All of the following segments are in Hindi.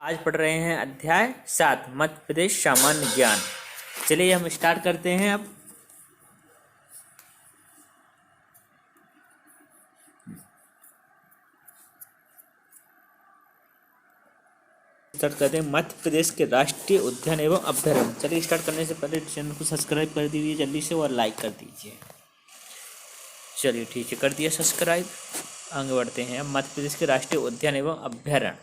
आज पढ़ रहे हैं अध्याय 7 मध्य प्रदेश सामान्य ज्ञान। चलिए हम स्टार्ट करते हैं। अब स्टार्ट करते हैं मध्य प्रदेश के राष्ट्रीय उद्यान एवं अभ्यारण्य। चलिए स्टार्ट करने से पहले चैनल को सब्सक्राइब कर दीजिए जल्दी से और लाइक कर दीजिए। चलिए ठीक है, कर दिया सब्सक्राइब। आगे बढ़ते हैं। मध्य प्रदेश के राष्ट्रीय उद्यान एवं अभ्यारण्य।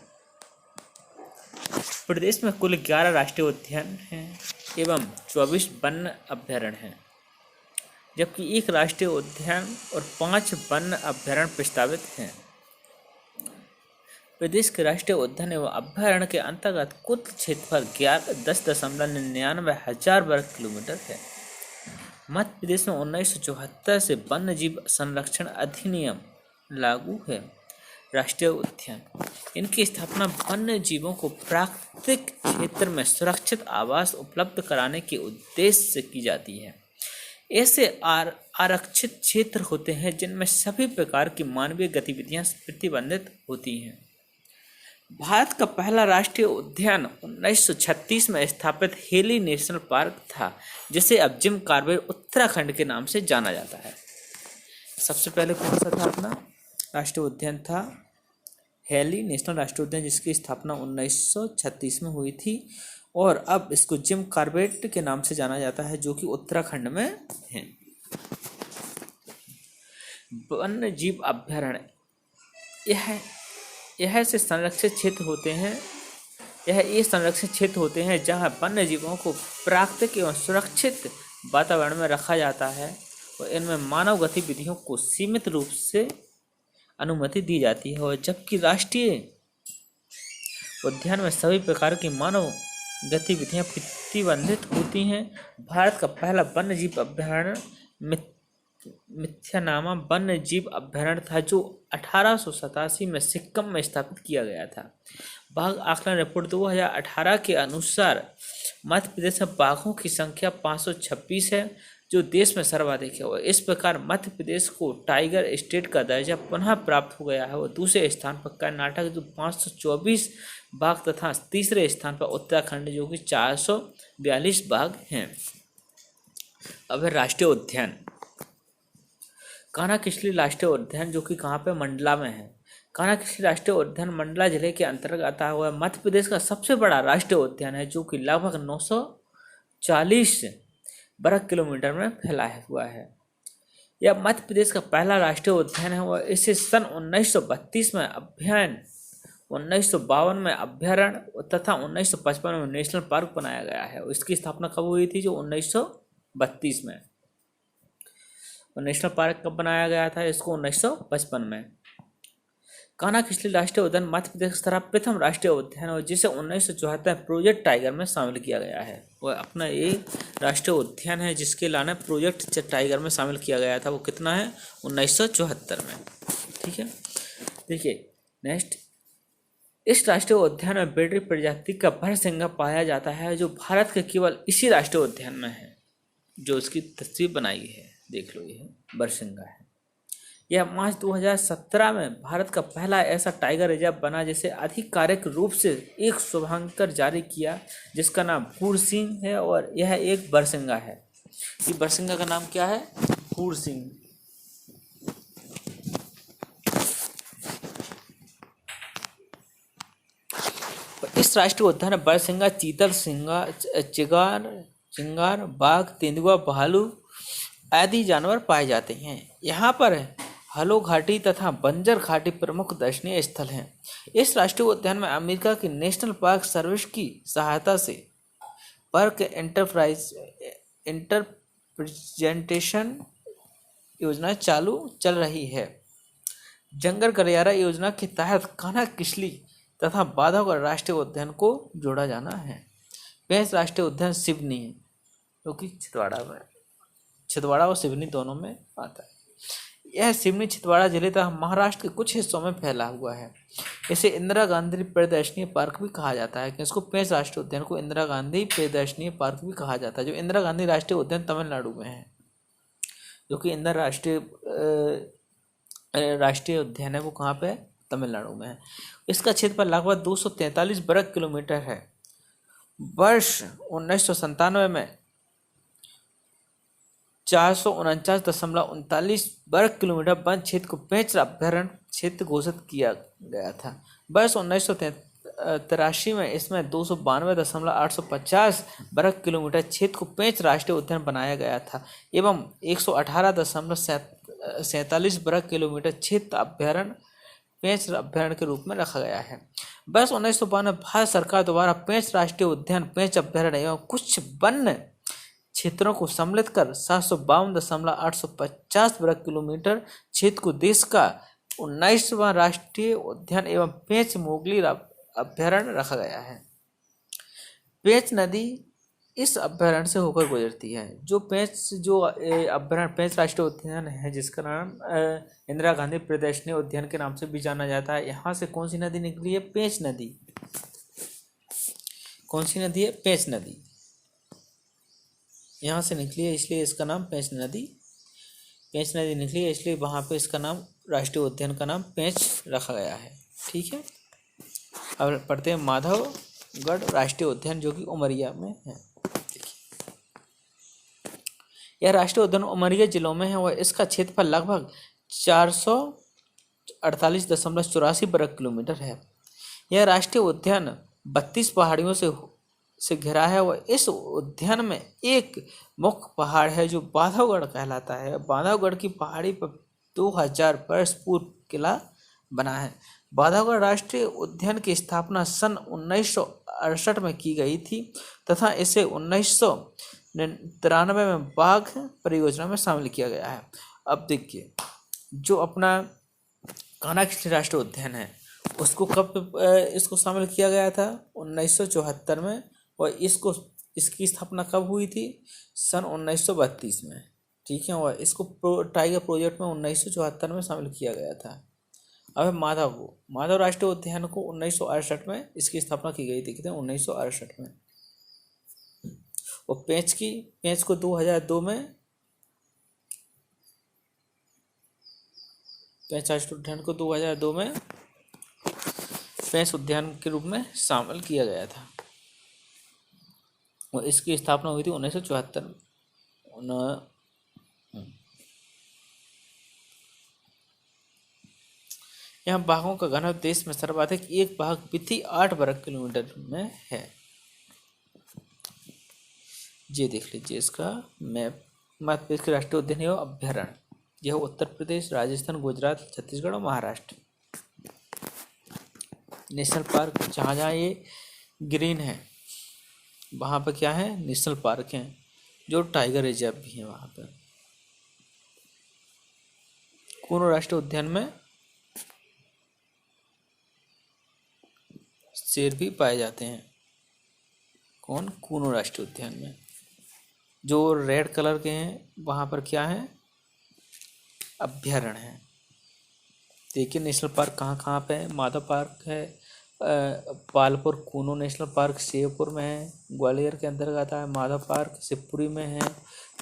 प्रदेश में कुल 11 राष्ट्रीय उद्यान हैं एवं 24 वन अभ्यारण्य हैं, जबकि एक राष्ट्रीय उद्यान और 5 वन अभ्यारण्य प्रस्तावित हैं। प्रदेश के राष्ट्रीय उद्यान एवं अभ्यारण्य के अंतर्गत कुल क्षेत्रफल 10.99 हजार वर्ग किलोमीटर है। मध्य प्रदेश में 1974 से वन्य जीव संरक्षण अधिनियम लागू है। राष्ट्रीय उद्यान, इनकी स्थापना वन्य जीवों को प्राकृतिक क्षेत्र में सुरक्षित आवास उपलब्ध कराने के उद्देश्य से की जाती है। ऐसे आरक्षित क्षेत्र होते हैं जिनमें सभी प्रकार की मानवीय गतिविधियां प्रतिबंधित होती हैं। भारत का पहला राष्ट्रीय उद्यान 1936 में स्थापित हेली नेशनल पार्क था, जिसे अब जिम कॉर्बेट उत्तराखंड के नाम से जाना जाता है। सबसे पहले कौन सा था अपना राष्ट्रीय उद्यान? था हेली नेशनल राष्ट्रीय उद्यान, जिसकी स्थापना 1936 में हुई थी और अब इसको जिम कॉर्बेट के नाम से जाना जाता है, जो कि उत्तराखंड में है। वन्य जीव अभ्यारण्य, यह से संरक्षित क्षेत्र होते हैं। ये संरक्षित क्षेत्र होते हैं जहां वन्य जीवों को प्राकृतिक एवं सुरक्षित वातावरण में रखा जाता है और इनमें मानव गतिविधियों को सीमित रूप से अनुमति दी जाती है। और जबकि राष्ट्रीय उद्यान में सभी प्रकार की मानव गतिविधियां प्रतिबंधित होती हैं। भारत का पहला वन्य जीव अभ्यारण्य मिथ्यानामा वन्य जीव अभ्यारण्य था, जो 1887 में सिक्किम में स्थापित किया गया था। बाघ आकलन रिपोर्ट 2018 के अनुसार मध्य प्रदेश में बाघों की संख्या 526 है, जो देश में सर्वाधिक है। और इस प्रकार मध्य प्रदेश को टाइगर स्टेट का दर्जा पुनः प्राप्त हो गया है। और दूसरे स्थान पर कर्नाटक, जो 524 बाघ, तथा तीसरे स्थान पर उत्तराखंड, जो कि 442 बाघ हैं। अब है राष्ट्रीय उद्यान कान्हा-किसली राष्ट्रीय उद्यान, जो कि कहाँ पे? मंडला में है। कान्हा-किसली राष्ट्रीय उद्यान मंडला जिले के अंतर्गत आता हुआ मध्य प्रदेश का सबसे बड़ा राष्ट्रीय उद्यान है, जो कि लगभग 940 वर्ग किलोमीटर में फैला हुआ है। यह मध्य प्रदेश का पहला राष्ट्रीय उद्यान है और इसे सन 1932 में अभ्यारण्य, 1952 में अभ्यारण्य तथा 1955 में नेशनल पार्क बनाया गया है। इसकी स्थापना कब हुई थी? जो 1932 में। और नेशनल पार्क कब बनाया गया था? इसको 1955 में। कान्हा-किसली राष्ट्रीय उद्यान मध्य प्रदेश का प्रथम राष्ट्रीय उद्यान और जिसे 1974 प्रोजेक्ट टाइगर में शामिल किया गया है। और अपना ये राष्ट्रीय उद्यान है जिसके लाने प्रोजेक्ट टाइगर में शामिल किया गया था। वो कितना है? 1974 में। ठीक है, देखिए नेक्स्ट। इस राष्ट्रीय उद्यान में बेडरी प्रजाति का भरसिंगा पाया जाता है, जो भारत के केवल इसी राष्ट्रीय उद्यान में है। जो उसकी तस्वीर बनाई है, देख लो, ये बरसिंगा है। यह मार्च 2017 में भारत का पहला ऐसा टाइगर रिजर्व बना जिसे आधिकारिक रूप से एक शुभांकर जारी किया, जिसका नाम फूरसिंह है और यह एक बरसिंगा है। ये बरसिंगा का नाम क्या है? फूरसिंह। इस राष्ट्रीय उद्यान में बरसिंगा, चीतल, चिंगार, बाघ, तेंदुआ, भालू आदि जानवर पाए जाते हैं। यहाँ पर हलो घाटी तथा बंजर घाटी प्रमुख दर्शनीय स्थल हैं। इस राष्ट्रीय उद्यान में अमेरिका की नेशनल पार्क सर्विस की सहायता से पार्क इंटरप्रिजेंटेशन योजना चल रही है। जंगल गलियारा योजना के तहत कान्हा-किसली तथा बांधवगढ़ राष्ट्रीय उद्यान को जोड़ा जाना है। पेंच राष्ट्रीय उद्यान सिवनी है, जो कि छिंदवाड़ा और सिवनी दोनों में आता है। यह सिवनी छिंदवाड़ा जिले तथा महाराष्ट्र के कुछ हिस्सों में फैला हुआ है। इसे इंदिरा गांधी प्रदर्शनीय पार्क भी कहा जाता है। इसको पेंच राष्ट्रीय उद्यान को इंदिरा गांधी प्रदर्शनीय पार्क भी कहा जाता है। जो इंदिरा गांधी राष्ट्रीय उद्यान तमिलनाडु में है, जो कि इंदिरा राष्ट्रीय उद्यान है, वो कहाँ पे है? तमिलनाडु में है। इसका क्षेत्रफल लगभग 243 वर्ग किलोमीटर है। वर्ष 1997 में 449.39 वर्ग किलोमीटर वन क्षेत्र को पेंच अभ्यारण्य क्षेत्र घोषित किया गया था। वर्ष 1983 में इसमें 292.850 वर्ग किलोमीटर क्षेत्र को पेंच राष्ट्रीय उद्यान बनाया गया था एवं 118.47 वर्ग किलोमीटर क्षेत्र अभ्यारण्य पेंच अभ्यारण्य के रूप में रखा गया है। वर्ष 1952 में भारत सरकार द्वारा पेंच राष्ट्रीय उद्यान, पेंच अभ्यारण्य एवं कुछ वन्य क्षेत्रों को सम्मिलित कर 752.850 वर्ग किलोमीटर क्षेत्र को देश का 19वां राष्ट्रीय उद्यान एवं पेंच मोगली अभ्यारण्य रखा गया है। पेंच नदी इस अभ्यारण्य से होकर गुजरती है। जो अभ्यारण्य पेंच राष्ट्रीय उद्यान है, जिसका नाम इंदिरा गांधी प्रदर्शनी उद्यान के नाम से भी जाना जाता है, यहाँ से कौन सी नदी निकली है? पेंच नदी। कौन सी नदी है? पेंच नदी यहाँ से निकली है, इसलिए इसका नाम पेंच नदी निकली है, इसलिए वहाँ पे इसका नाम, राष्ट्रीय उद्यान का नाम पेंच रखा गया है। ठीक है। अब पढ़ते हैं माधवगढ़ राष्ट्रीय उद्यान, जो कि उमरिया में है। यह राष्ट्रीय उद्यान उमरिया जिलों में है और इसका क्षेत्रफल लगभग 448.84 वर्ग किलोमीटर है। यह राष्ट्रीय उद्यान 32 पहाड़ियों से घिरा है और इस उद्यान में एक मुख्य पहाड़ है जो बांधवगढ़ कहलाता है। बांधवगढ़ की पहाड़ी पर 2000 वर्ष पूर्व किला बना है। बांधवगढ़ राष्ट्रीय उद्यान की स्थापना सन 1968 में की गई थी तथा इसे 1993 में बाघ परियोजना में शामिल किया गया है। अब देखिए, जो अपना कान्हा राष्ट्रीय उद्यान है उसको कब इसको शामिल किया गया था? 1974 में। और इसकी स्थापना कब हुई थी? सन 1932 में। ठीक है। और इसको टाइगर प्रोजेक्ट में 1974 में शामिल किया गया था। अब माधव राष्ट्रीय उद्यान को 1968 में इसकी स्थापना की गई थी। कितने? 1968 में। और पेंच को 2002 में, पेंच राष्ट्रीय उद्यान को 2002 में पेंच उद्यान के रूप में शामिल किया गया था और इसकी स्थापना हुई थी 1974 में। यहाँ बाघों का घनत्व देश में सर्वाधिक, एक बाघ प्रति 8 वर्ग किलोमीटर में है। ये देख लीजिए इसका मैप। मध्य प्रदेश के राष्ट्रीय उद्यान एवं अभ्यारण्य, यह उत्तर प्रदेश, राजस्थान, गुजरात, छत्तीसगढ़ और महाराष्ट्र। नेशनल पार्क, जहाँ ये ग्रीन है वहाँ पर क्या है? नेशनल पार्क हैं, जो टाइगर रिजर्व भी है वहाँ पर। कूनो राष्ट्रीय उद्यान में शेर भी पाए जाते हैं। कौन? कूनो राष्ट्रीय उद्यान में। जो रेड कलर के हैं वहाँ पर क्या है? अभ्यारण्य है। देखिए नेशनल पार्क कहाँ कहाँ पे है। माधव पार्क है, पालपुर कूनो नेशनल पार्क शिवपुर में है, ग्वालियर के अंतर्गत है। माधव पार्क शिवपुरी में है।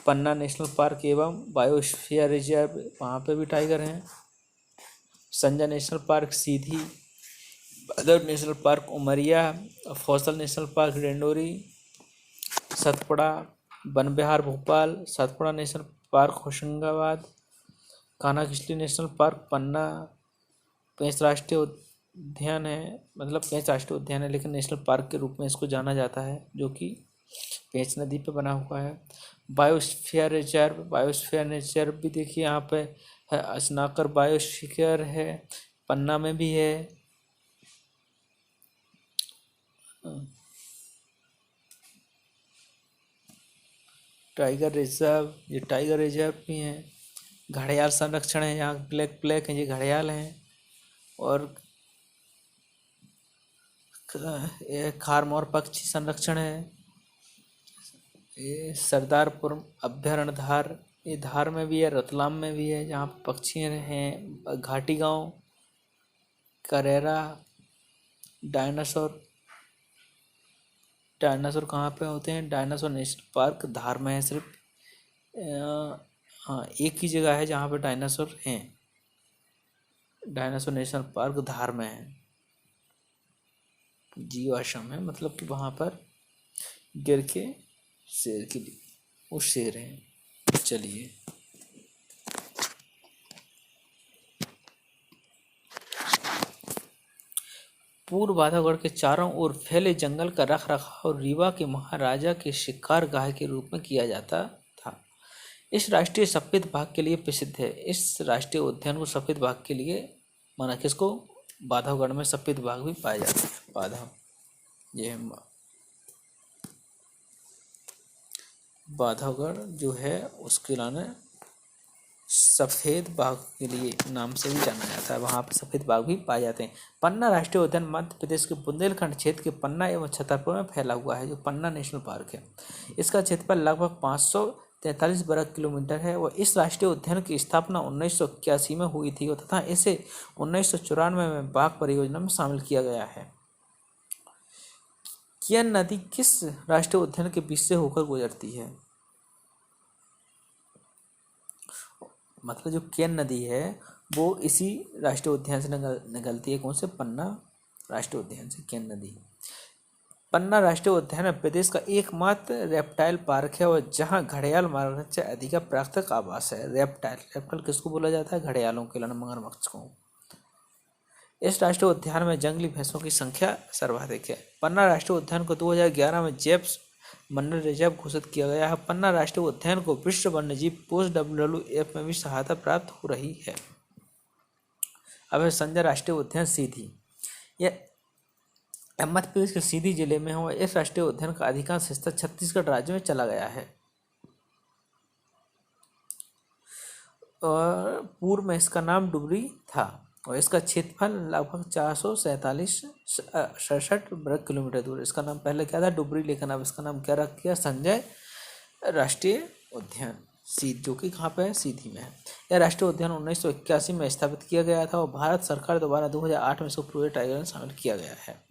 पन्ना नेशनल पार्क एवं बायोस्फीयर रिजर्व, वहाँ पे भी टाइगर हैं। Sanjay national park Sidhi, other national park Umaria, fossil national park Dindori, Satpura Van Vihar Bhopal, Satpura national park Hoshangabad, Kanha Kisli national park Panna. Pench राष्ट्रीय उद्यान है, मतलब पेंच राष्ट्रीय उद्यान है लेकिन नेशनल पार्क के रूप में इसको जाना जाता है, जो कि पेंच नदी पे बना हुआ है। बायोस्फीयर रिजर्व भी देखिए यहाँ पे है। असनाकर बायोस्फीयर है, पन्ना में भी है। टाइगर रिजर्व, ये टाइगर रिजर्व भी हैं। घड़ियाल संरक्षण है, यहाँ ब्लैक हैं, ये घड़ियाल हैं। और ये खारमोर पक्षी संरक्षण है। ये सरदारपुर अभ्यारण्य धार, ये धार में भी है, रतलाम में भी है, जहाँ पक्षी हैं। घाटी गांव, करेरा, डायनासोर कहाँ पे होते हैं? डायनासोर नेशनल पार्क धार में है सिर्फ। हाँ, एक ही जगह है जहाँ पे डायनासोर हैं। डायनासोर नेशनल पार्क धार में है, जीवाश्म है, मतलब कि वहाँ पर गिर के शेर के लिए वो शेर हैं। चलिए, पूर्व बांधवगढ़ के चारों ओर फैले जंगल का रख रखाव रीवा के महाराजा के शिकार गाह के रूप में किया जाता था। इस राष्ट्रीय सफेद बाघ के लिए प्रसिद्ध है। इस राष्ट्रीय उद्यान को सफेद बाघ के लिए माना, किसको? बांधवगढ़ में सफेद बाघ भी पाए जाते हैं। बांधव, ये है बांधवगढ़ जो है, उसके लाने सफेद बाघ के लिए नाम से भी जाना जाता है। वहाँ पर सफेद बाघ भी पाए जाते हैं। पन्ना राष्ट्रीय उद्यान मध्य प्रदेश के बुंदेलखंड क्षेत्र के पन्ना एवं छतरपुर में फैला हुआ है, जो पन्ना नेशनल पार्क है। इसका क्षेत्रफल लगभग 543 वर्ग किलोमीटर है और इस राष्ट्रीय उद्यान की स्थापना 1981 में हुई थी तथा इसे 1994 में बाघ परियोजना में शामिल किया गया है। केन नदी किस राष्ट्रीय उद्यान के बीच से होकर गुजरती है? मतलब जो केन नदी है वो इसी राष्ट्रीय उद्यान से निकलती है। कौन से? पन्ना राष्ट्रीय उद्यान से केन नदी। पन्ना राष्ट्रीय उद्यान प्रदेश का एकमात्र रेप्टाइल पार्क है और जहां घड़ियाल मगरमच्छ अधिक प्राकृतिक आवास है। रेप्टाइल किसको बोला जाता है? घड़ियालों के लिए, मगरमच्छ को। इस राष्ट्रीय उद्यान में जंगली भैंसों की संख्या सर्वाधिक है। पन्ना राष्ट्रीय उद्यान को 2011 में जैव मंडल रिजर्व घोषित किया गया है। पन्ना राष्ट्रीय उद्यान को विश्व वन्यजीव कोष WWF में भी सहायता प्राप्त हो रही है। अब है संजय राष्ट्रीय उद्यान सीधी। यह मध्य प्रदेश के सीधी जिले में है। इस राष्ट्रीय उद्यान का अधिकांश हिस्सा छत्तीसगढ़ राज्य में चला गया है और पूर्व में इसका नाम डुबरी था और इसका क्षेत्रफल लगभग 467 वर्ग किलोमीटर दूर। इसका नाम पहले क्या था? डुबरी, लेकिन अब इसका नाम क्या रख दिया? संजय राष्ट्रीय उद्यान, जो कि कहाँ पे है? सीधी में है। यह राष्ट्रीय उद्यान 1981 में स्थापित किया गया था और भारत सरकार द्वारा 2008 में इसको प्रोजेक्ट टाइगर में शामिल किया गया है।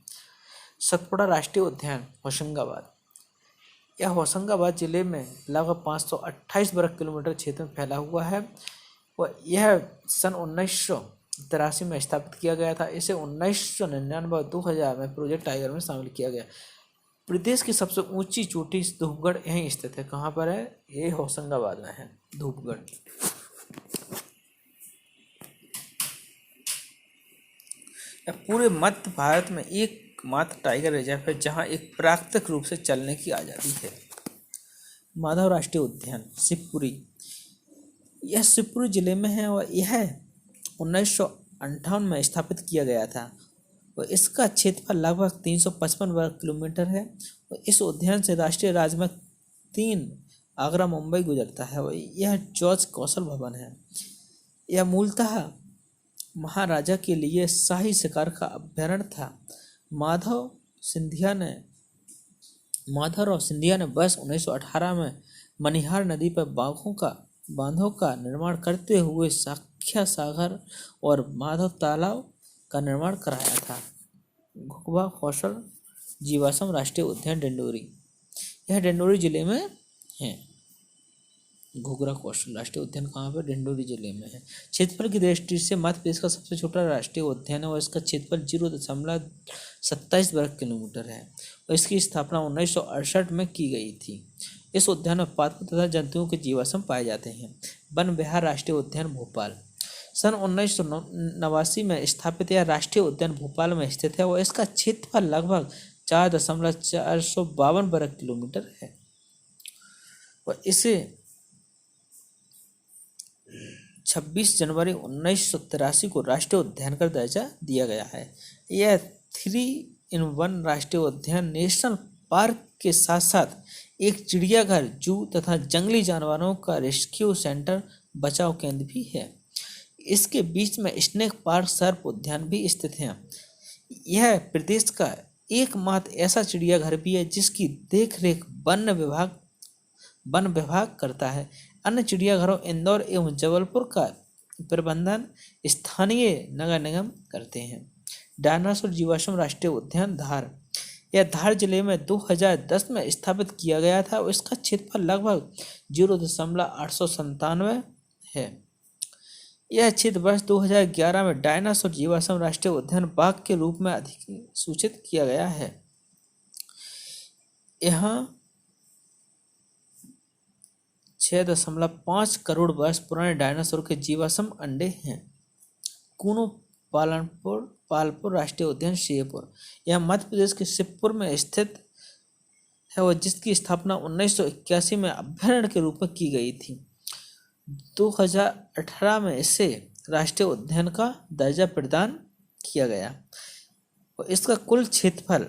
सतपुड़ा राष्ट्रीय उद्यान होशंगाबाद। यह होशंगाबाद जिले में लगभग 528 वर्ग किलोमीटर क्षेत्र में फैला हुआ है और यह सन 1983 में स्थापित किया गया था। इसे 1999 और 2000 में प्रोजेक्ट टाइगर में शामिल किया गया। प्रदेश की सबसे ऊंची चोटी धूपगढ़ यहीं स्थित है। कहाँ पर है? ये होशंगाबाद में है, धूपगढ़। पूरे मध्य भारत में एकमात्र टाइगर रिजर्व है जहां एक प्राकृतिक रूप से चलने की आज़ादी है। माधव राष्ट्रीय उद्यान शिवपुरी। यह शिवपुरी जिले में है और यह 1958 में स्थापित किया गया था और इसका क्षेत्रफल लगभग 355 वर्ग किलोमीटर है और इस उद्यान से राष्ट्रीय राजमार्ग 3 आगरा मुंबई गुजरता है और यह जॉर्ज कौशल भवन है। यह मूलतः महाराजा के लिए शाही शिकार का अभ्यारण्य था। माधव और सिंधिया ने वर्ष 1918 में मनिहार नदी पर बांधों का निर्माण करते हुए साख्या सागर और माधव तालाब का निर्माण कराया था। घुघुआ कौशल जीवाश्म राष्ट्रीय उद्यान डिंडोरी। यह डिंडोरी जिले में है। घुघरा कौशल राष्ट्रीय उद्यान कहाँ पर? डिंडोरी जिले में है। क्षेत्रफल की दृष्टि से मध्य प्रदेश का सबसे छोटा राष्ट्रीय उद्यान है और इसका क्षेत्रफल 0.27 वर्ग किलोमीटर है और इसकी स्थापना 1968 में की गई थी। इस उद्यान में पादपों तथा जंतुओं के जीवाश्म पाए जाते हैं। वन विहार राष्ट्रीय उद्यान भोपाल। सन 1989 में स्थापित यह राष्ट्रीय उद्यान भोपाल में स्थित है और इसका क्षेत्रफल लगभग 4.452 वर्ग किलोमीटर है और इसे 26 जनवरी 1983 को राष्ट्रीय उद्यान का दर्जा दिया गया है। यह 3-in-1 राष्ट्रीय उद्यान नेशनल पार्क के साथ साथ एक चिड़ियाघर, जू तथा जंगली जानवरों का रेस्क्यू सेंटर, बचाव केंद्र भी है। इसके बीच में स्नेक पार्क सर्प उद्यान भी स्थित है। यह प्रदेश का एकमात्र ऐसा चिड़ियाघर भी है जिसकी देखरेख वन विभाग करता है। अन्य चिड़ियाघरों इंदौर एवं जबलपुर का प्रबंधन स्थानीय नगर निगम करते हैं। डायनासोर जीवाश्म राष्ट्रीय उद्यान धार। यह धार जिले में 2010 में स्थापित किया गया था और इसका क्षेत्रफल लगभग 0.897 है। यह क्षेत्र वर्ष 2011 में डायनासोर जीवाश्म राष्ट्रीय उद्यान बाघ के रूप में अधिसूचित किया गया है। यहाँ 6.5 करोड़ वर्ष पुराने डायनासोर के जीवाश्म अंडे हैं। कूनो पालपुर राष्ट्रीय उद्यान श्रीपुर, यह मध्य प्रदेश के शिवपुर में स्थित है और जिसकी स्थापना 1981 में अभयारण्य के रूप में की गई थी। 2018 में इसे राष्ट्रीय उद्यान का दर्जा प्रदान किया गया और इसका कुल क्षेत्रफल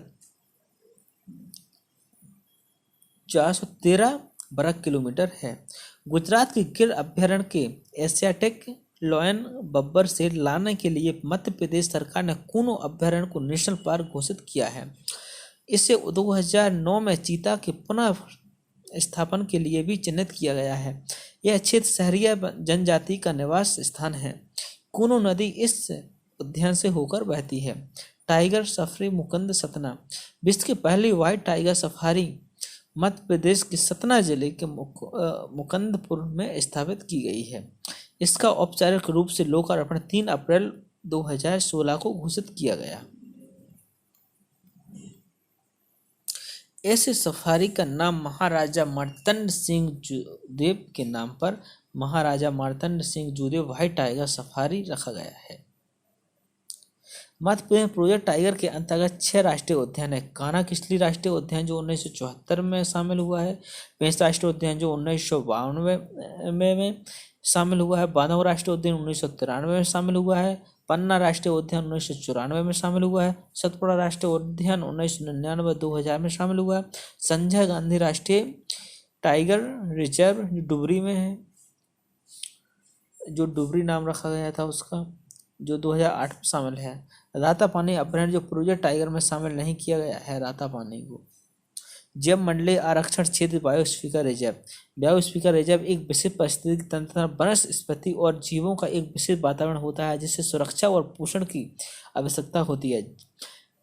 413 वर्ग किलोमीटर है। गुजरात के गिर अभयारण्य के एशियाटिक लायन बब्बर से लाने के लिए मध्य प्रदेश सरकार ने कूनो अभयारण्य को नेशनल पार्क घोषित किया है। इसे 2009 में चीता के पुनः स्थापन के लिए भी चिन्हित किया गया है। यह क्षेत्र शहरिया जनजाति का निवास स्थान है। कूनो नदी इस उद्यान से होकर बहती है। टाइगर सफारी मुकुंद सतना, विश्व की पहली white tiger safari Madhya Pradesh के सतना जिले के मुकुंदपुर में स्थापित की गई है। इसका औपचारिक रूप से लोकार्पण 3 अप्रैल 2016 को घोषित किया गया। ऐसे सफारी का नाम महाराजा मार्तंड सिंह जूदेव के नाम पर Maharaja Martand Singh Judev white tiger safari रखा गया है। मध्य प्रदेश प्रोजेक्ट टाइगर के अंतर्गत 6 राष्ट्रीय उद्यान है। कान्हा किसली राष्ट्रीय उद्यान जो 1974 में शामिल हुआ है। पेंच राष्ट्रीय उद्यान जो 1992 में शामिल हुआ है। बांधव राष्ट्रीय उद्यान 1993 में शामिल हुआ है। पन्ना राष्ट्रीय उद्यान 1994 में शामिल हुआ है। सतपुड़ा राष्ट्रीय उद्यान 1999-2000 में शामिल हुआ है। संजय गांधी राष्ट्रीय टाइगर रिजर्व जो डुबरी में है, जो डुबरी नाम रखा गया था उसका, जो 2008 में शामिल है। रातापानी अभयारण्य जो प्रोजेक्ट टाइगर में शामिल नहीं किया गया है रातापानी को। जैव मंडलीय आरक्षण क्षेत्र बायोस्फीयर रिजर्व, बायोस्फीयर रिजर्व एक विशिष्ट पारिस्थितिक तंत्र वनस्पति और जीवों का एक विशिष्ट वातावरण होता है जिससे सुरक्षा और पोषण की आवश्यकता होती है।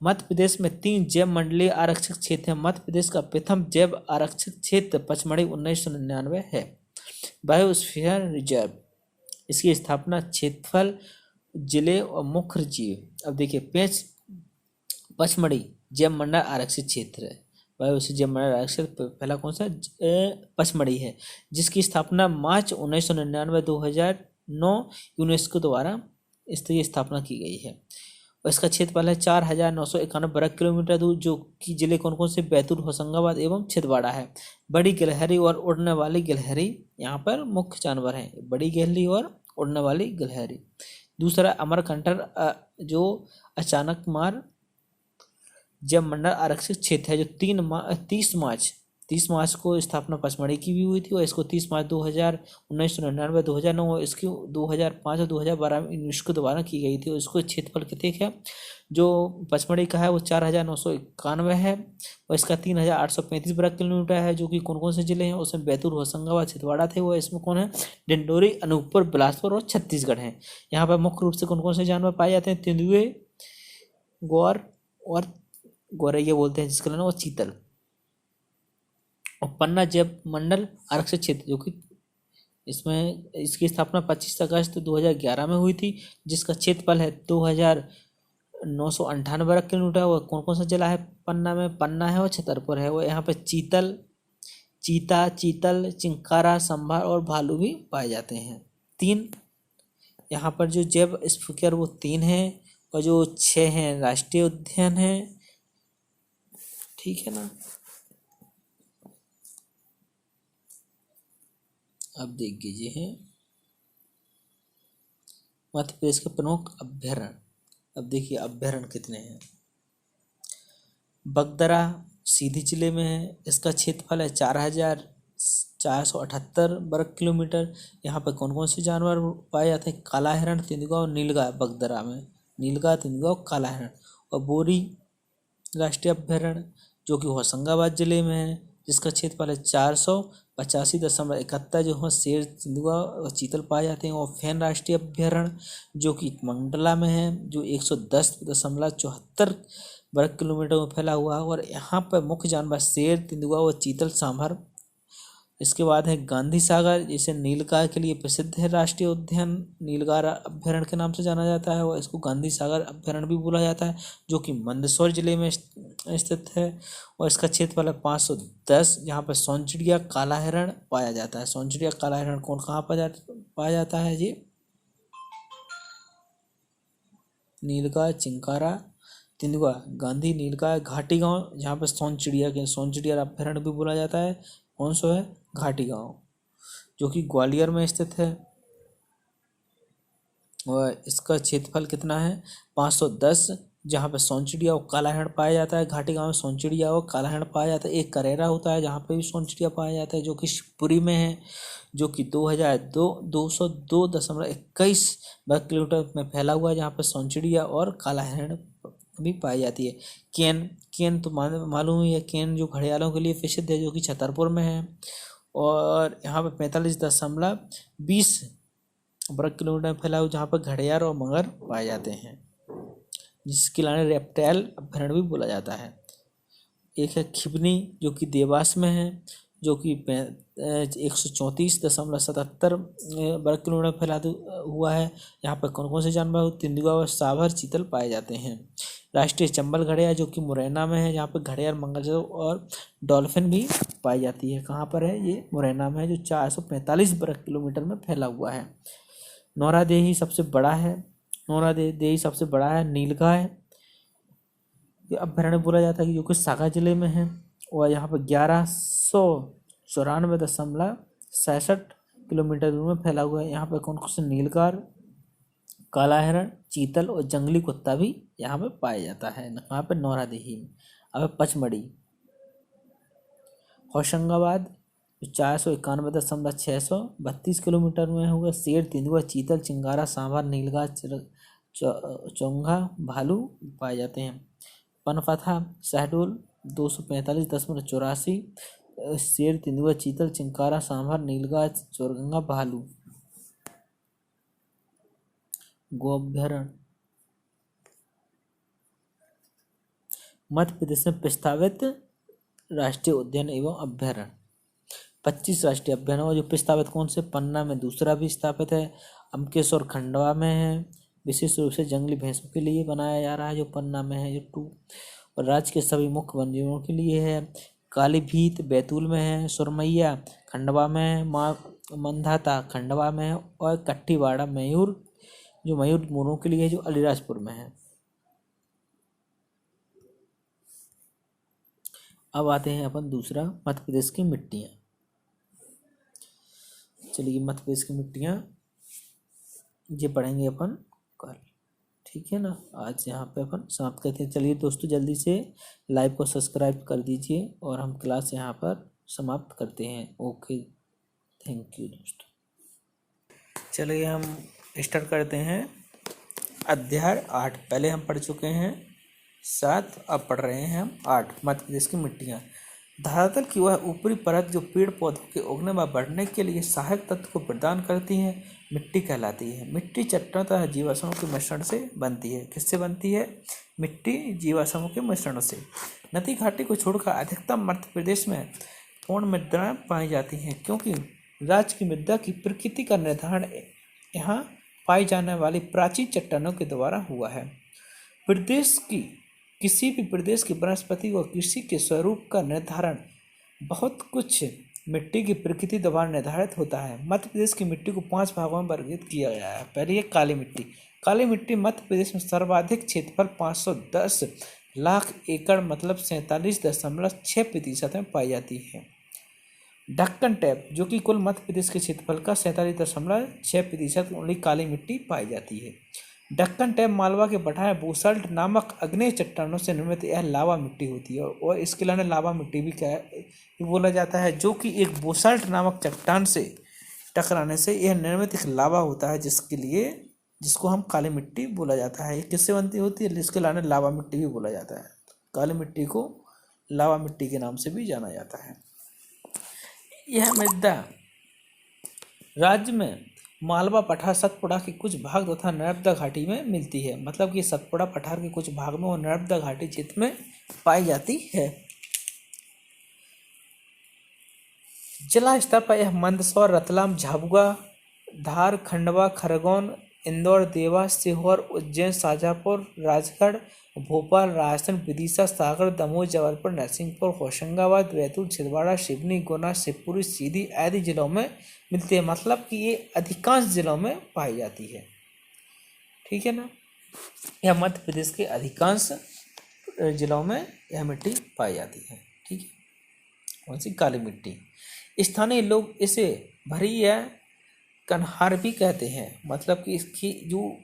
मध्य प्रदेश में 3 जैव मंडलीय आरक्षित क्षेत्र हैं। मध्य प्रदेश का प्रथम जैव आरक्षित क्षेत्र पचमढ़ी 1999 है। बायोस्फीयर रिजर्व, इसकी स्थापना क्षेत्रफल, जिले और मुख्य जीव। अब देखिए पेंच पचमढ़ी जैव मंडल आरक्षित क्षेत्र है। बायोस्फीयर जैव मंडल आरक्षित पहला कौन सा पचमढ़ी है, जिसकी स्थापना मार्च 1999-2009 यूनेस्को द्वारा इसकी स्थापना की गई है और इसका क्षेत्रफल है 4991 वर्ग किलोमीटर दूर, जो कि जिले कौन कौन से बैतूल, होशंगाबाद एवं छिंदवाड़ा है। बड़ी गिलहरी और उड़ने वाली गिलहरी यहाँ पर मुख्य जानवर हैं, बड़ी गिलहरी और उड़ने वाली गिलहरी। दूसरा अमरकंटक जो अचानक मार जैव मंडल आरक्षित क्षेत्र है जो 30 मार्च को स्थापना पचमढ़ी की भी हुई थी और इसको 30 मार्च 1999, 2009 इसकी 2005 और 2012 में यूनेस्को द्वारा की गई थी और इसको क्षेत्रफल कितने है जो पचमढ़ी का है वो 4991 है और इसका 3835 वर्ग किलोमीटर है, जो कि कौन कौन से जिले हैं उसमें बैतूल, होशंगाबाद, छिंदवाड़ा थे। वो इसमें कौन है, डिंडोरी, अनूपपुर, बिलासपुर और छत्तीसगढ़ हैं। यहाँ पर मुख्य रूप से कौन कौन से जानवर पाए जाते हैं, तेंदुए, गौर और गौरैया बोलते हैं जिसका नाम, और चीतल। और पन्ना जैव मंडल आरक्षित क्षेत्र जो कि इसमें इसकी स्थापना 25 अगस्त 2011 में हुई थी, जिसका क्षेत्रफल है 2958 वर्ग किलोमीटर। और कौन कौन सा जिला है पन्ना में, पन्ना है और छतरपुर है। वो यहाँ पे चीता, चिंकारा, संभार और भालू भी पाए जाते हैं। 3 यहाँ पर जो जैव स्पीकर वो 3 हैं और जो 6 हैं राष्ट्रीय उद्यान हैं, ठीक है ना। अब देख लीजिए हैं मध्य प्रदेश के प्रमुख अभ्यारण्य। अब देखिए अभ्यारण्य कितने हैं। बगदरा सीधी जिले में है, इसका क्षेत्रफल है 4478 वर्ग किलोमीटर। यहाँ पर कौन कौन से जानवर पाए जाते हैं, काला हिरण, तेंदुआ और नीलगाय। बगदरा में नीलगाय, तेंदुआ और काला हिरण। और बोरी राष्ट्रीय अभ्यारण्य जो कि होशंगाबाद जिले में है, जिसका क्षेत्रफल है 485.71, जो है शेर, तेंदुआ और चीतल पाए जाते हैं। और फैन राष्ट्रीय अभ्यारण्य जो कि मंडला में है, जो 110.74 वर्ग किलोमीटर में फैला हुआ है। और यहाँ पर मुख्य जानवर शेर, तेंदुआ और चीतल, सांभर इसके बाद है गांधी सागर, जिसे नीलगाय के लिए प्रसिद्ध है राष्ट्रीय उद्यान, नीलगाय अभ्यारण्य के नाम से जाना जाता है, और इसको गांधी सागर अभ्यारण्य भी बोला जाता है, जो कि मंदसौर जिले में स्थित है। और इसका क्षेत्रफल है 510, जहाँ पर सौंचिड़िया काला हिरण पाया जाता है। सौंचिड़िया काला हिरण कौन कहाँ पाया जाता है? ये नीलगाय, चिंकारा, तेंदुआ, गांधी, नीलगाय, घाटी गांव, जहाँ पर सौंचिड़िया अभ्यारण्य भी बोला जाता है। कौन सा है? घाटी गांव, जो कि ग्वालियर में स्थित है। और इसका क्षेत्रफल कितना है? 510, जहाँ पर सौंचिड़िया और काला हिरण पाया जाता है। घाटी गांव में सौंचिड़िया और काला हिरण पाया जाता है। एक करेरा होता है जहाँ पे भी सौंचिड़िया पाया जाता है, जो कि शिवपुरी में है, जो कि 2,202.21 वर्ग किलोमीटर में फैला हुआ है, जहाँ पर सौंचिड़िया और काला हिरण भी पाई जाती है। केन तो मालूम ही है, केन जो घड़ियालों के लिए प्रसिद्ध है, जो कि छतरपुर में है। और यहाँ पर 45.20 वर्ग किलोमीटर में फैला हुआ, जहाँ पर घड़ियाल और मगर पाए जाते हैं, जिसके लाने रेप्टाइल अभ्यारण्य भी बोला जाता है। एक है खिबनी, जो कि देवास में है, जो कि 134.77 वर्ग किलोमीटर में फैला हुआ है। यहाँ पर कौन कौन से जानवर? तेंदुआ और सांभर चीतल पाए जाते हैं। राष्ट्रीय चंबल घड़ियाल, जो कि मुरैना में है, जहाँ पर घड़ियाल, मंगल और डॉल्फिन भी पाई जाती है। कहाँ पर है? ये मुरैना में है, जो 445 वर्ग किलोमीटर में फैला हुआ है। नौरादेही सबसे बड़ा है। नौरादेही सबसे बड़ा है। नीलगाय अभ्यारण्य बोला जाता है, जो कि सागर जिले में है, और यहाँ पर 1194.67 किलोमीटर दूर में फैला हुआ है। यहाँ पर कौन कौन से? नीलगाय, काला हिरण, चीतल और जंगली कुत्ता भी यहाँ पे पाया जाता है। यहाँ पे नौरादेही में। अब पचमढ़ी, होशंगाबाद, 491.632 किलोमीटर में होगा। शेर, तेंदुआ, चीतल, चिंगारा, सांभर, नीलगाय, चोंगा, भालू पाए जाते हैं। पनपथा, शहडोल, 245.84, शेर, तेंदुआ, चीतल, चिंकारा, सांभर, नीलगाय, चोरगंगा, भालू। गो अभ्यारण्य, मध्य प्रदेश में प्रस्तावित राष्ट्रीय उद्यान एवं अभ्यारण्य 25 राष्ट्रीय अभ्यारण्य, जो प्रस्तावित कौन से? पन्ना में दूसरा भी स्थापित है, अमकेश्वर खंडवा में है, विशेष रूप से जंगली भैंसों के लिए बनाया जा रहा है, जो पन्ना में है, जो 2। और राज्य के सभी मुख्य वन्यजीवों के लिए है। कालीभीत बैतूल में है, सुरमैया खंडवा में है, मंधाता खंडवा में है, और कट्टीवाड़ा मयूर, जो मयूर मोरों के लिए है, जो अलीराजपुर में है। अब आते हैं अपन दूसरा, मध्य प्रदेश की मिट्टियाँ। चलिए, मध्य प्रदेश की मिट्टियाँ ये पढ़ेंगे अपन कल, ठीक है ना। आज यहाँ पे अपन समाप्त करते हैं। चलिए दोस्तों, जल्दी से लाइव को सब्सक्राइब कर दीजिए, और हम क्लास यहाँ पर समाप्त करते हैं। ओके, थैंक यू दोस्तों। चलिए हम स्टार्ट करते हैं। अध्याय 8 पहले हम पढ़ चुके हैं 7, अब पढ़ रहे हैं हम 8, मध्य प्रदेश की मिट्टियाँ। धरातल की वह ऊपरी परत जो पेड़ पौधों के उगने व बढ़ने के लिए सहायक तत्व को प्रदान करती है, मिट्टी कहलाती है। मिट्टी चट्टानों तथा जीवाश्मों के मिश्रण से बनती है। किससे बनती है? मिट्टी जीवाश्मों के मिश्रण से। नदी घाटी को छोड़कर अधिकतम मध्य प्रदेश में पूर्ण मृदाएं पाई जाती हैं, क्योंकि राज्य की मृदा की प्रकृति का निर्धारण यहाँ पाई जाने वाली प्राचीन चट्टानों के द्वारा हुआ है। किसी भी प्रदेश की वनस्पति और कृषि के स्वरूप का निर्धारण बहुत कुछ मिट्टी की प्रकृति द्वारा निर्धारित होता है। मध्य प्रदेश की मिट्टी को 5 भागों में वर्गीकृत किया गया है। पहली है काली मिट्टी। काली मिट्टी मध्य प्रदेश में सर्वाधिक क्षेत्रफल 510 लाख एकड़ मतलब 47.6% में पाई जाती है। दक्कन टैप, जो कि कुल मध्य प्रदेश के क्षेत्रफल का 47.6% ओनली काली मिट्टी पाई जाती है। दक्कन टैप मालवा के बटाया बोसाल्ट नामक अग्नेय चट्टानों से निर्मित यह लावा मिट्टी होती है, और इसके अलावा लावा मिट्टी भी बोला जाता है, जो कि एक बोसाल्ट नामक चट्टान से टकराने से यह निर्मित एक लावा होता है, जिसको हम काली मिट्टी बोला जाता है। किससे बनती होती है? इसके अलावा लावा मिट्टी भी बोला जाता है। काली मिट्टी को लावा मिट्टी के नाम से भी जाना जाता है। यह मृदा राज्य में मालवा पठार सतपुड़ा के कुछ भाग तथा नर्मदा घाटी में मिलती है। मतलब कि सतपुड़ा पठार के कुछ भाग में और नर्मदा घाटी क्षेत्र में पाई जाती है। जिला स्तर पर यह मंदसौर, रतलाम, झाबुआ, धार, खंडवा, खरगोन, इंदौर, देवास, सीहोर, उज्जैन, शाजापुर, राजगढ़, भोपाल, रायसेन, विदिशा, सागर, दमोह, जबलपुर, नरसिंहपुर, होशंगाबाद, बैतूल, छिंदवाड़ा, सिवनी, गुना, शिवपुरी, सीधी आदि जिलों में मिलती है। मतलब कि ये अधिकांश जिलों में पाई जाती है। ठीक है ना। यह मध्य प्रदेश के अधिकांश जिलों में यह मिट्टी पाई जाती है। ठीक है। कौन सी? काली मिट्टी। स्थानीय लोग इसे भरी या कन्हार भी कहते हैं। मतलब कि इसकी जो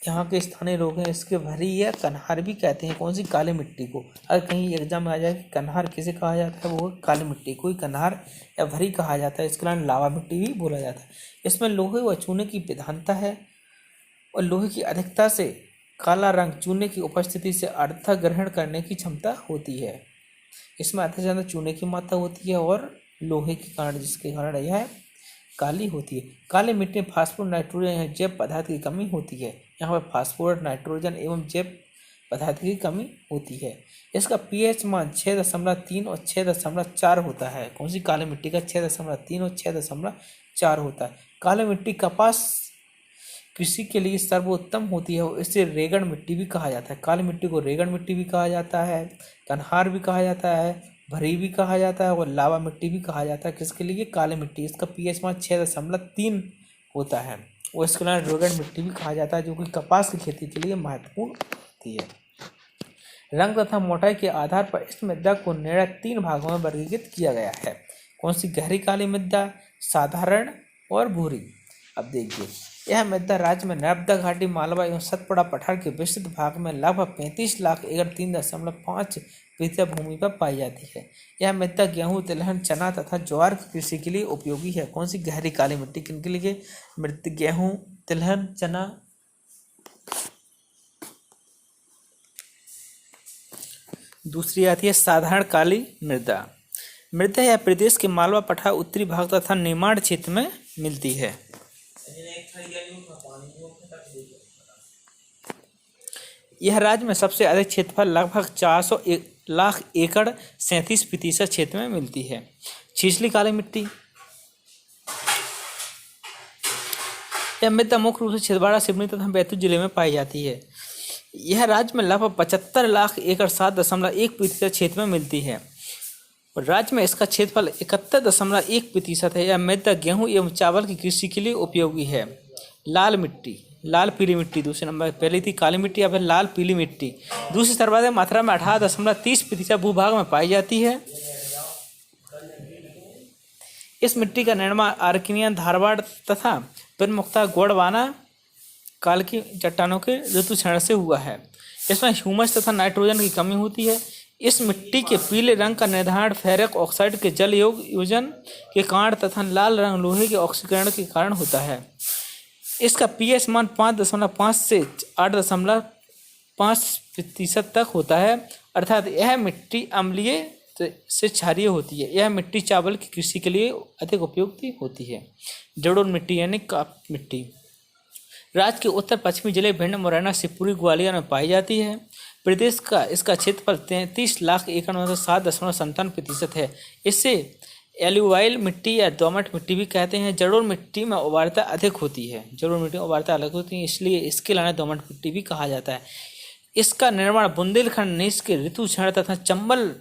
यहाँ के स्थानीय लोग हैं इसके भरी या कन्हार भी कहते हैं। कौन सी? काली मिट्टी को। अगर कहीं एग्जाम में आ जाए कि कन्हार किसे कहा जाता है, वो काली मिट्टी को ही कन्हार या भरी कहा जाता है। इसके अलावा लावा मिट्टी भी बोला जाता है। इसमें लोहे व चूने की प्रधानता है और लोहे की अधिकता से काला रंग चूने की उपस्थिति से अर्थ ग्रहण करने की क्षमता होती है। इसमें अधिक से ज़्यादा चूने की मात्रा होती है और लोहे के कारण, जिसके कारण यह काली होती है। काली मिट्टी में फास्फोरस, नाइट्रोजन या जैव पदार्थ की कमी होती है। यहाँ पर फास्फोरस, नाइट्रोजन एवं जैव पदार्थ की कमी होती है। इसका पीएच मान 6.3 और 6.4 होता है। कौन सी? काली मिट्टी का 6.3 और 6.4 होता है। काली मिट्टी कपास कृषि के लिए सर्वोत्तम होती है और इसे रेगड़ मिट्टी भी कहा जाता है। काली मिट्टी को रेगड़ मिट्टी भी कहा जाता है, कन्हार भी कहा जाता है, भरी भी कहा जाता है और लावा मिट्टी भी कहा जाता है। किसके लिए? काली मिट्टी। इसका पीएच मान 6.3 होता है और इसके अलावा रेगड़ मिट्टी भी कहा जाता है, जो कि कपास की खेती के लिए महत्वपूर्ण होती है। रंग तथा मोटाई के आधार पर इस मृदा को निर्णय 3 भागों में वर्गीकृत किया गया है। कौन सी? गहरी काली मृदा, साधारण और भूरी। अब देखिए, यह मृदा राज्य में नर्मदा घाटी, मालवा एवं सतपुड़ा पठार के विस्तृत भाग में लगभग 35 लाख एकड़ 3.5% भूमि पर पाई जाती है। यह मृदा गेहूं, तिलहन, चना तथा ज्वार की कृषि के लिए उपयोगी है। कौन सी? गहरी काली मिट्टी। किन के लिए? मृदा गेहूं, तिलहन, चना। दूसरी आती है साधारण काली मृदा। मृदा यह प्रदेश के मालवा पठार, उत्तरी भाग तथा निमाड़ क्षेत्र में मिलती है। यह राज्य में सबसे अधिक क्षेत्रफल लगभग 400 लाख एकड़ 37% क्षेत्र में मिलती है। छिछली काली मिट्टी। यह मृदा मुख्य रूप से छिंदवाड़ा, सिवनी तथा बैतूल जिले में पाई जाती है। यह राज्य में लगभग 75 लाख एकड़ 7.1% क्षेत्र में मिलती है और राज्य में इसका क्षेत्रफल 71.1% है। यह मृदा गेहूं एवं चावल की कृषि के लिए उपयोगी है। लाल मिट्टी, लाल पीली मिट्टी दूसरे नंबर। पहली थी काली मिट्टी, अब है लाल पीली मिट्टी। दूसरी सर्वाधिक मात्रा में 18.30% भूभाग में पाई जाती है। इस मिट्टी का निर्माण आर्किनियन, धारवाड़ तथा प्रमुखतः गोंडवाना काल की चट्टानों के ऋतु क्षरण से हुआ है। इसमें ह्यूमस तथा नाइट्रोजन की कमी होती है। इस मिट्टी के पीले रंग का निर्धारण फेरस ऑक्साइड के जल योजन के कारण तथा लाल रंग लोहे के ऑक्सीकरण के कारण होता है। इसका पीएच मान 5.5 से 8.5% तक होता है, अर्थात यह मिट्टी अम्लीय से क्षारीय होती है। यह मिट्टी चावल की कृषि के लिए अधिक उपयुक्त होती है। जलोढ़ मिट्टी यानी काप मिट्टी राज्य के उत्तर पश्चिमी जिले भिंड, मुरैना, शिवपुरी, ग्वालियर में पाई जाती है। प्रदेश का इसका क्षेत्रफल 33 लाख एकड़ में 7.57% है। इसे एल्यूवाइल मिट्टी या दोमट मिट्टी भी कहते हैं। जलोढ़ मिट्टी में उर्वरता अधिक होती है। जलोढ़ मिट्टी में उर्वरता अलग होती है, इसलिए इसके अलावा दोमट मिट्टी भी कहा जाता है। इसका निर्माण बुंदेलखंड नीच के ऋतु क्षरण तथा चंबल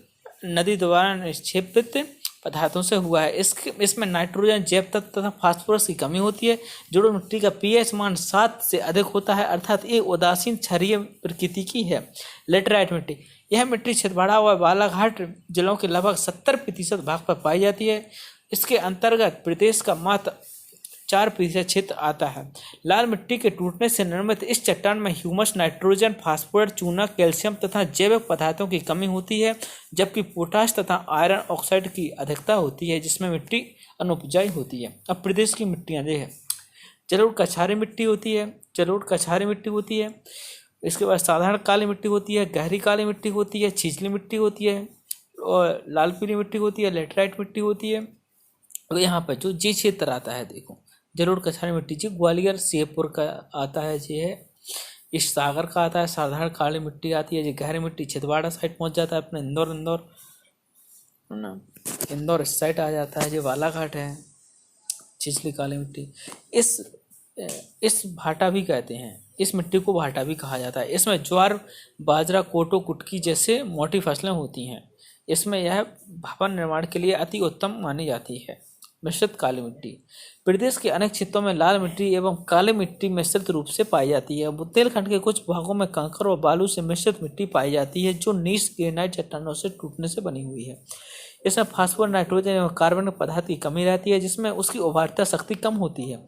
नदी द्वारा निक्षेपित पदार्थों से हुआ है। इसमें नाइट्रोजन, जैव तत्व तथा फास्फोरस की कमी होती है। जलोढ़ मिट्टी का पीएच मान 7 से अधिक होता है, अर्थात ये उदासीन क्षारीय प्रकृति की है। लेटराइट मिट्टी, यह मिट्टी छिंदवाड़ा व बालाघाट जिलों के लगभग 70% भाग पर पाई जाती है। इसके अंतर्गत प्रदेश का मात्र 4% क्षेत्र आता है। लाल मिट्टी के टूटने से निर्मित इस चट्टान में ह्यूमस, नाइट्रोजन, फास्फोरस, चूना, कैल्शियम तथा जैविक पदार्थों की कमी होती है, जबकि पोटाश तथा आयरन ऑक्साइड की अधिकता होती है, जिसमें मिट्टी अनुपजाऊ होती है। अब प्रदेश की मिट्टियाँ देखें। जलोढ़ कछारी मिट्टी होती है। जलोढ़ कछारी मिट्टी होती है। इसके बाद साधारण काली मिट्टी होती है, गहरी काली मिट्टी होती है, छिछली मिट्टी होती है और लाल पीली मिट्टी होती है, लेटराइट मिट्टी होती है। तो यहाँ पर जो जी क्षेत्र आता है, देखो जलोढ़ कछारी मिट्टी जी ग्वालियर शेरपुर का आता है, जी है इस सागर का आता है। साधारण काली मिट्टी आती है जी, गहरी मिट्टी छिंदवाड़ा साइड पहुँच जाता है अपने इंदौर ना। इंदौर इस साइड आ जाता है, जो बालाघाट है, छिछली काली मिट्टी। इस भाटा भी कहते हैं, इस मिट्टी को भाटा भी कहा जाता है। इसमें ज्वार, बाजरा, कोटो, कुटकी जैसे मोटी फसलें होती हैं। इसमें यह भवन निर्माण के लिए अति उत्तम मानी जाती है। मिश्रित काली मिट्टी। प्रदेश के अनेक क्षेत्रों में लाल मिट्टी एवं काली मिट्टी मिश्रित रूप से पाई जाती है। बुंदेलखंड के कुछ भागों में कंकड़ और बालू से मिश्रित मिट्टी पाई जाती है, जो नीच ग्रेनाइट चट्टानों से टूटने से बनी हुई है। इसमें फास्फोरस, नाइट्रोजन एवं कार्बन पदार्थ की कमी रहती है, जिसमें उसकी उभारता शक्ति कम होती है।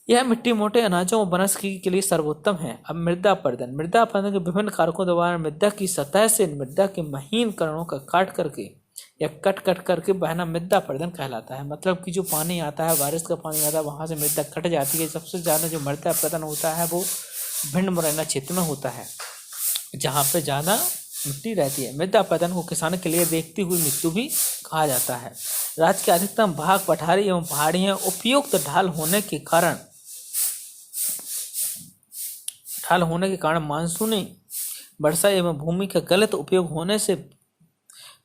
यह मिट्टी मोटे अनाजों और वनस्पति के लिए सर्वोत्तम है। अब मृदा अपरदन। मृदा अपरदन के विभिन्न कारकों द्वारा मृदा की सतह से मृदा के महीन कणों का काट करके या कट करके बहना मृदा अपरदन कहलाता है। मतलब कि जो पानी आता है, बारिश का पानी आता है, वहाँ से मृदा कट जाती है। सबसे ज़्यादा जो मृदा अपरदन होता है वो भिंड मुरैना क्षेत्र में होता है, जहाँ पे ज़्यादा मिट्टी रहती है। मृदा अपरदन को किसानों के लिए देखती हुई मृत्यु भी कहा जाता है। राज्य के अधिकतम भाग पठारी एवं पहाड़ियाँ उपयुक्त ढाल होने के कारण मानसूनी वर्षा एवं भूमि का गलत उपयोग होने से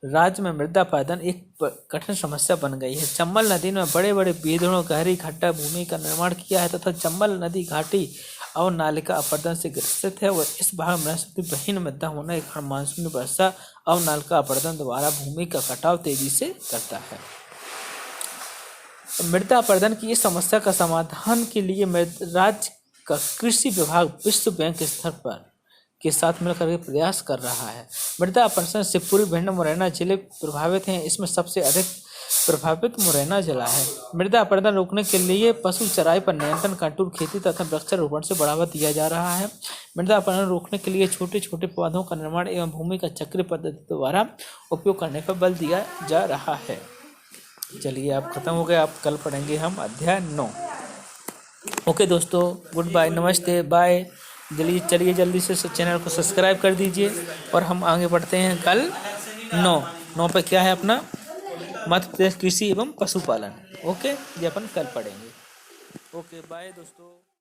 राज्य में मृदा अपरदन एक कठिन समस्या बन गई है। चंबल नदी में बड़े बड़े बीहड़ों, गहरी खड्डा भूमि का निर्माण किया है तथा चंबल नदी घाटी और नालिका अपरदन से ग्रसित है और इस भाग में बहीन मृदा होने के कारण मानसूनी वर्षा और नालिका अपरदन द्वारा भूमि का कटाव तेजी से करता है। मृदा अपरदन की इस समस्या का समाधान के लिए राज्य का कृषि विभाग विश्व बैंक स्तर पर के साथ मिलकर के प्रयास कर रहा है। मृदा अपरदन से पूर्वी भिंड मुरैना जिले प्रभावित हैं। इसमें सबसे अधिक प्रभावित मुरैना जिला है। मृदा अपरदन रोकने के लिए पशु चराई पर नियंत्रण, कंटूर खेती तथा वृक्षारोपण से बढ़ावा दिया जा रहा है। मृदा अपरदन रोकने के लिए छोटे छोटे पौधों का निर्माण एवं भूमि का चक्रीय पद्धति द्वारा उपयोग करने पर बल दिया जा रहा है। चलिए, आप खत्म हो गए। आप कल पढ़ेंगे हम अध्याय 9। ओके दोस्तों, गुड बाय, नमस्ते, बाय। चलिए जल्दी से चैनल को सब्सक्राइब कर दीजिए और हम आगे बढ़ते हैं कल 9 पे क्या है अपना मध्य प्रदेश कृषि एवं पशुपालन। ओके, ये अपन कल पढ़ेंगे। ओके, बाय दोस्तों।